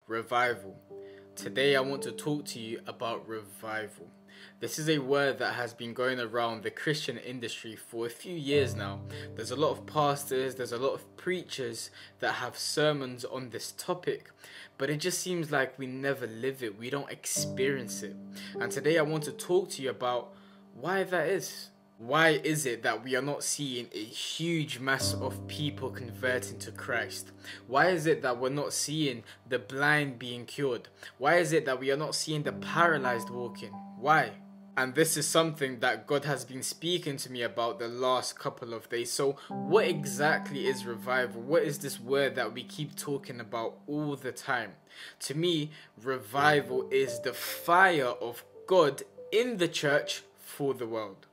Revival. Today I want to talk to you about revival. This is a word that has been going around the Christian industry for a few years now. There's a lot of pastors, there's a lot of preachers that have sermons on this topic, but it just seems like we never live it, we don't experience it. And today I want to talk to you about why that is. Why is it that we are not seeing a huge mass of people converting to Christ? Why is it that we're not seeing the blind being cured? Why is it that we are not seeing the paralyzed walking? Why? And this is something that God has been speaking to me about the last couple of days. So what exactly is revival? What is this word that we keep talking about all the time? To me, revival is the fire of God in the church for the world.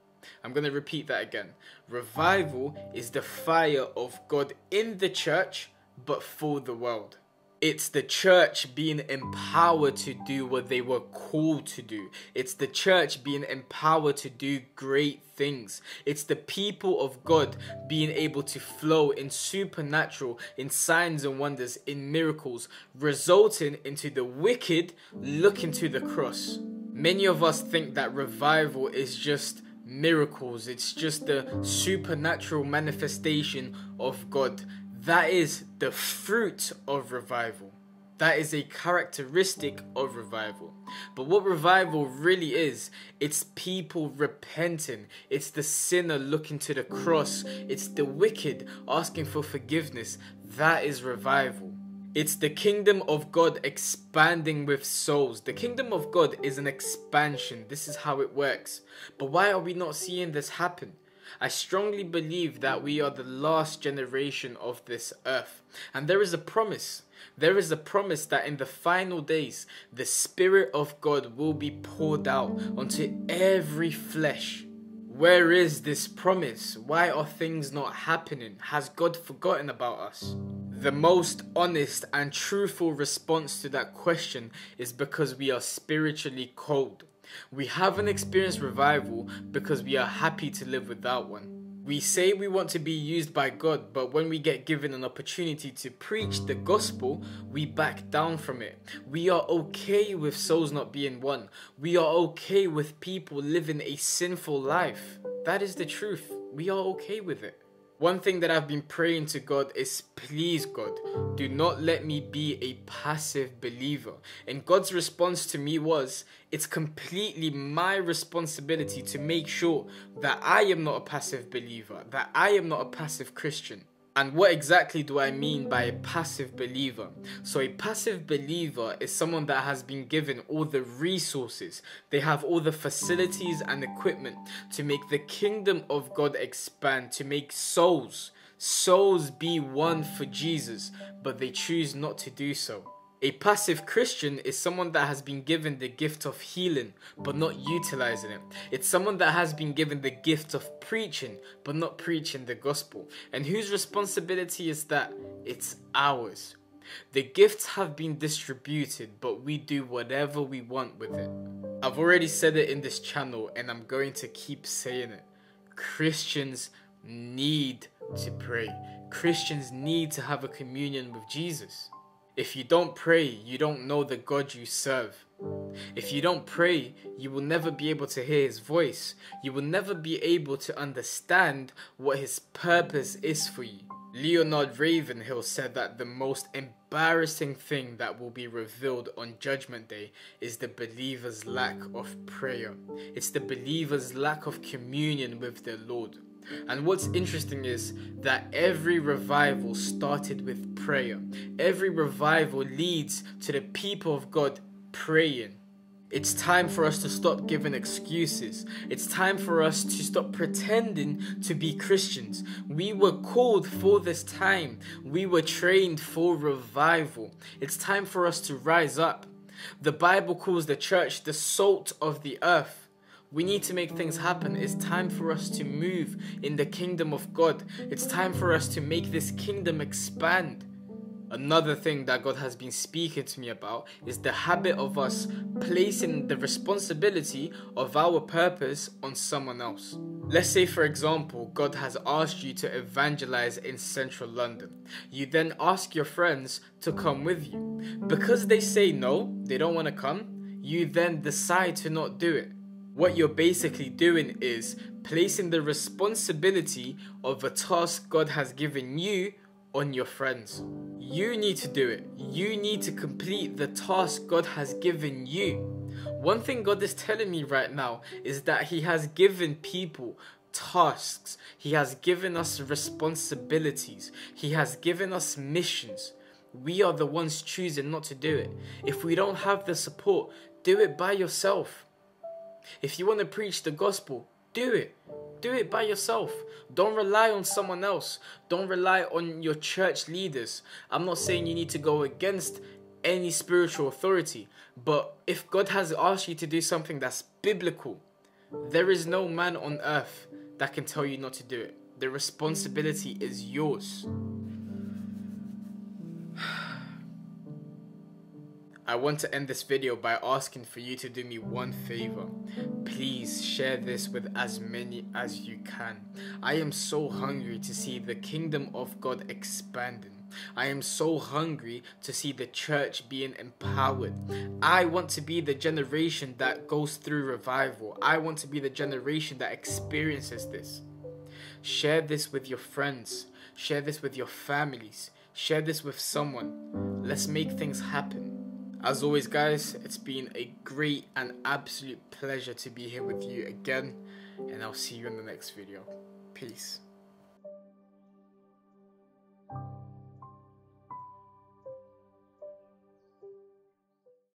I'm going to repeat that again. Revival is the fire of God in the church, but for the world. It's the church being empowered to do what they were called to do. It's the church being empowered to do great things. It's the people of God being able to flow in supernatural, in signs and wonders, in miracles, resulting into the wicked looking to the cross. Many of us think that revival is just miracles, it's just the supernatural manifestation of God. That is the fruit of revival. That is a characteristic of revival. But what revival really is, it's people repenting. It's the sinner looking to the cross. It's the wicked asking for forgiveness. That is revival. It's the kingdom of God expanding with souls. The kingdom of God is an expansion. This is how it works. But why are we not seeing this happen? I strongly believe that we are the last generation of this earth. And there is a promise. There is a promise that in the final days, the Spirit of God will be poured out onto every flesh. Where is this promise? Why are things not happening? Has God forgotten about us? The most honest and truthful response to that question is because we are spiritually cold. We haven't experienced revival because we are happy to live without one. We say we want to be used by God, but when we get given an opportunity to preach the gospel, we back down from it. We are okay with souls not being won. We are okay with people living a sinful life. That is the truth. We are okay with it. One thing that I've been praying to God is, please God, do not let me be a passive believer. And God's response to me was, it's completely my responsibility to make sure that I am not a passive believer, that I am not a passive Christian. And what exactly do I mean by a passive believer? So a passive believer is someone that has been given all the resources. They have all the facilities and equipment to make the kingdom of God expand, to make souls be won for Jesus, but they choose not to do so. A passive Christian is someone that has been given the gift of healing, but not utilizing it. It's someone that has been given the gift of preaching, but not preaching the gospel. And whose responsibility is that? It's ours. The gifts have been distributed, but we do whatever we want with it. I've already said it in this channel, and I'm going to keep saying it. Christians need to pray. Christians need to have a communion with Jesus. If you don't pray, you don't know the God you serve. If you don't pray, you will never be able to hear His voice. You will never be able to understand what His purpose is for you. Leonard Ravenhill said that the most embarrassing thing that will be revealed on Judgment Day is the believer's lack of prayer. It's the believer's lack of communion with their Lord. And what's interesting is that every revival started with prayer. Every revival leads to the people of God praying. It's time for us to stop giving excuses. It's time for us to stop pretending to be Christians. We were called for this time. We were trained for revival. It's time for us to rise up. The Bible calls the church the salt of the earth. We need to make things happen. It's time for us to move in the kingdom of God. It's time for us to make this kingdom expand. Another thing that God has been speaking to me about is the habit of us placing the responsibility of our purpose on someone else. Let's say, for example, God has asked you to evangelize in central London. You then ask your friends to come with you. Because they say no, they don't want to come, you then decide to not do it. What you're basically doing is placing the responsibility of a task God has given you on your friends. You need to do it. You need to complete the task God has given you. One thing God is telling me right now is that He has given people tasks. He has given us responsibilities. He has given us missions. We are the ones choosing not to do it. If we don't have the support, do it by yourself. If you want to preach the gospel, do it. Do it by yourself. Don't rely on someone else. Don't rely on your church leaders. I'm not saying you need to go against any spiritual authority, but if God has asked you to do something that's biblical, there is no man on earth that can tell you not to do it. The responsibility is yours. I want to end this video by asking for you to do me one favor. Please share this with as many as you can. I am so hungry to see the kingdom of God expanding. I am so hungry to see the church being empowered. I want to be the generation that goes through revival. I want to be the generation that experiences this. Share this with your friends. Share this with your families. Share this with someone. Let's make things happen. As always, guys, it's been a great and absolute pleasure to be here with you again, and I'll see you in the next video. Peace.